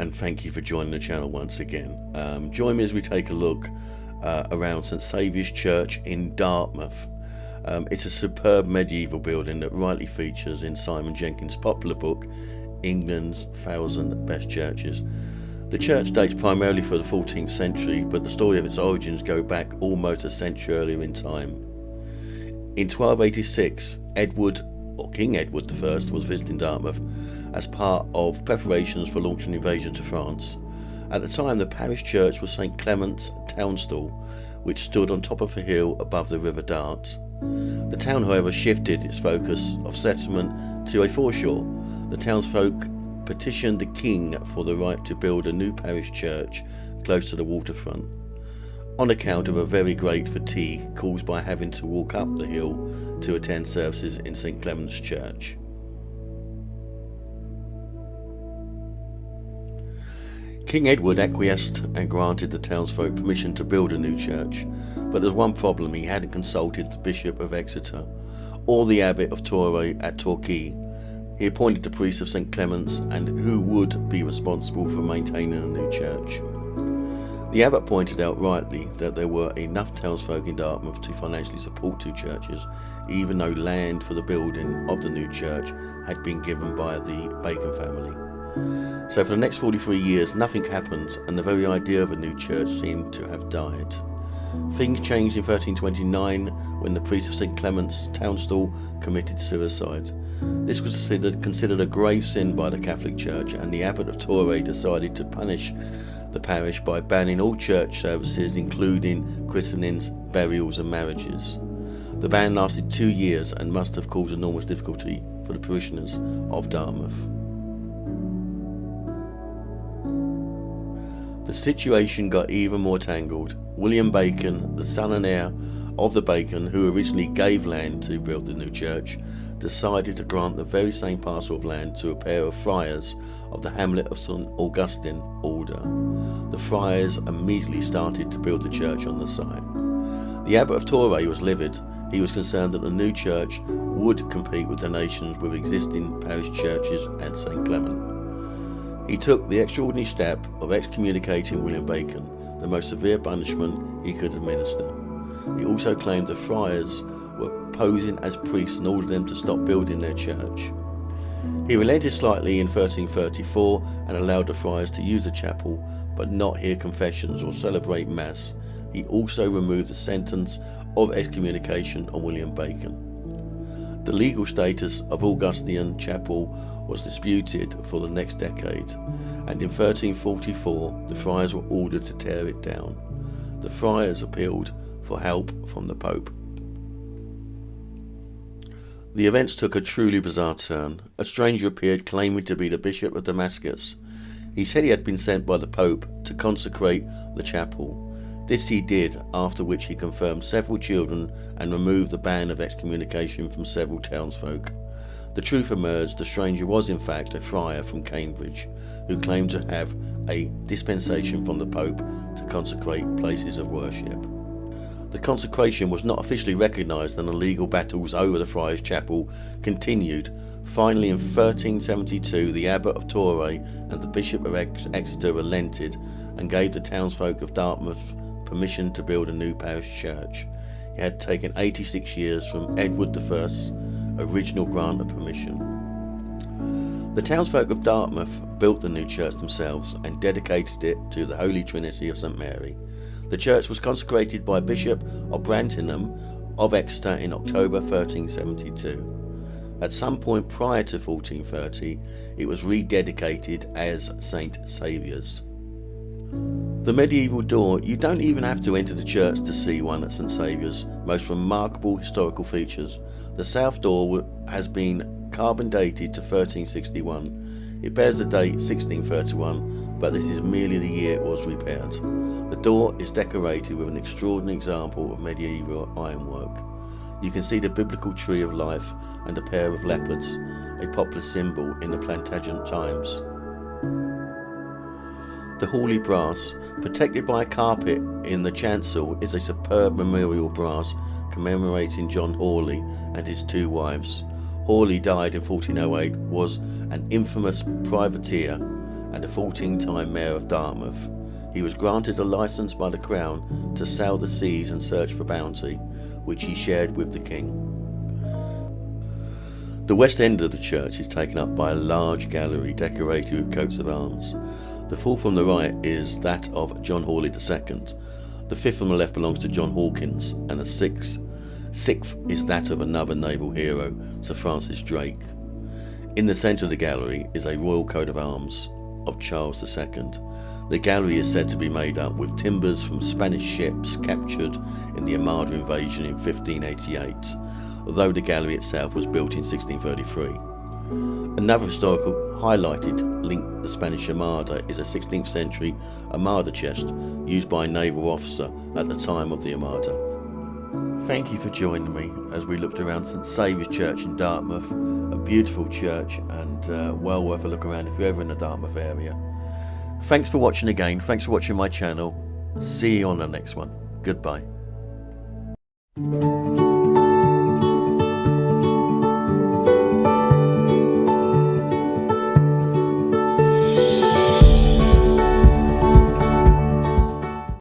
and thank you for joining the channel once again. Join me as we take a look around St Saviours Church in Dartmouth. It's a superb medieval building that rightly features in Simon Jenkins' popular book England's 1,000 Best Churches. The church dates primarily from the 14th century, but the story of its origins go back almost a century earlier in time. In 1286, King Edward I was visiting Dartmouth as part of preparations for launching an invasion to France. At the time, the parish church was St Clement's Townstall, which stood on top of a hill above the River Dart. The town, however, shifted its focus of settlement to a foreshore. The townsfolk petitioned the king for the right to build a new parish church close to the waterfront, on account of a very great fatigue caused by having to walk up the hill to attend services in St Clement's Church. King Edward acquiesced and granted the townsfolk permission to build a new church, but there's one problem: he hadn't consulted the Bishop of Exeter or the Abbot of Torre at Torquay. He appointed the priest of St Clement's and who would be responsible for maintaining a new church. The abbot pointed out rightly that there were enough townsfolk in Dartmouth to financially support two churches, even though land for the building of the new church had been given by the Bacon family. So for the next 43 years nothing happened, and the very idea of a new church seemed to have died. Things changed in 1329 when the priest of St Clement's Townstall committed suicide. This was considered a grave sin by the Catholic Church, and the Abbot of Torre decided to punish the parish by banning all church services, including christenings, burials and marriages. The ban lasted 2 years and must have caused enormous difficulty for the parishioners of Dartmouth. The situation got even more tangled. William Bacon, the son and heir of the Bacon who originally gave land to build the new church, decided to grant the very same parcel of land to a pair of friars of the hamlet of St Augustine Order. The friars immediately started to build the church on the site. The Abbot of Torre was livid. He was concerned that the new church would compete with donations with existing parish churches at St Clement. He took the extraordinary step of excommunicating William Bacon, the most severe punishment he could administer. He also claimed the friars were posing as priests and ordered them to stop building their church. He relented slightly in 1334 and allowed the friars to use the chapel but not hear confessions or celebrate Mass. He also removed the sentence of excommunication on William Bacon. The legal status of Augustinian chapel was disputed for the next decade, and in 1344 the friars were ordered to tear it down. The friars appealed for help from the Pope. The events took a truly bizarre turn. A stranger appeared claiming to be the Bishop of Damascus. He said he had been sent by the Pope to consecrate the chapel. This he did, after which he confirmed several children and removed the ban of excommunication from several townsfolk. The truth emerged: the stranger was in fact a friar from Cambridge who claimed to have a dispensation from the Pope to consecrate places of worship. The consecration was not officially recognised, and the legal battles over the friars' chapel continued. Finally, in 1372, the Abbot of Torre and the Bishop of Exeter relented and gave the townsfolk of Dartmouth permission to build a new parish church. It had taken 86 years from Edward I's original grant of permission. The townsfolk of Dartmouth built the new church themselves and dedicated it to the Holy Trinity of St Mary. The church was consecrated by Bishop of Brantingham of Exeter in October 1372. At some point prior to 1430, it was rededicated as St Saviours. The medieval door. You don't even have to enter the church to see one at St Saviours' most remarkable historical features. The south door has been carbon dated to 1361. It bears the date 1631, but this is merely the year it was repaired. The door is decorated with an extraordinary example of medieval ironwork. You can see the biblical tree of life and a pair of leopards, a popular symbol in the Plantagenet times. The Hawley brass, protected by a carpet in the chancel, is a superb memorial brass commemorating John Hawley and his two wives. Hawley died in 1408, was an infamous privateer and a 14-time Mayor of Dartmouth. He was granted a licence by the Crown to sail the seas and search for bounty, which he shared with the King. The west end of the church is taken up by a large gallery decorated with coats of arms. The fourth from the right is that of John Hawley II. The fifth from the left belongs to John Hawkins, and the sixth is that of another naval hero, Sir Francis Drake. In the centre of the gallery is a royal coat of arms of Charles II. The gallery is said to be made up with timbers from Spanish ships captured in the Armada invasion in 1588, although the gallery itself was built in 1633. Another historical highlighted link to the Spanish Armada is a 16th century Armada chest used by a naval officer at the time of the Armada. Thank you for joining me as we looked around St Saviours Church in Dartmouth, a beautiful church and well worth a look around if you're ever in the Dartmouth area. Thanks for watching again, thanks for watching my channel. See you on the next one. Goodbye.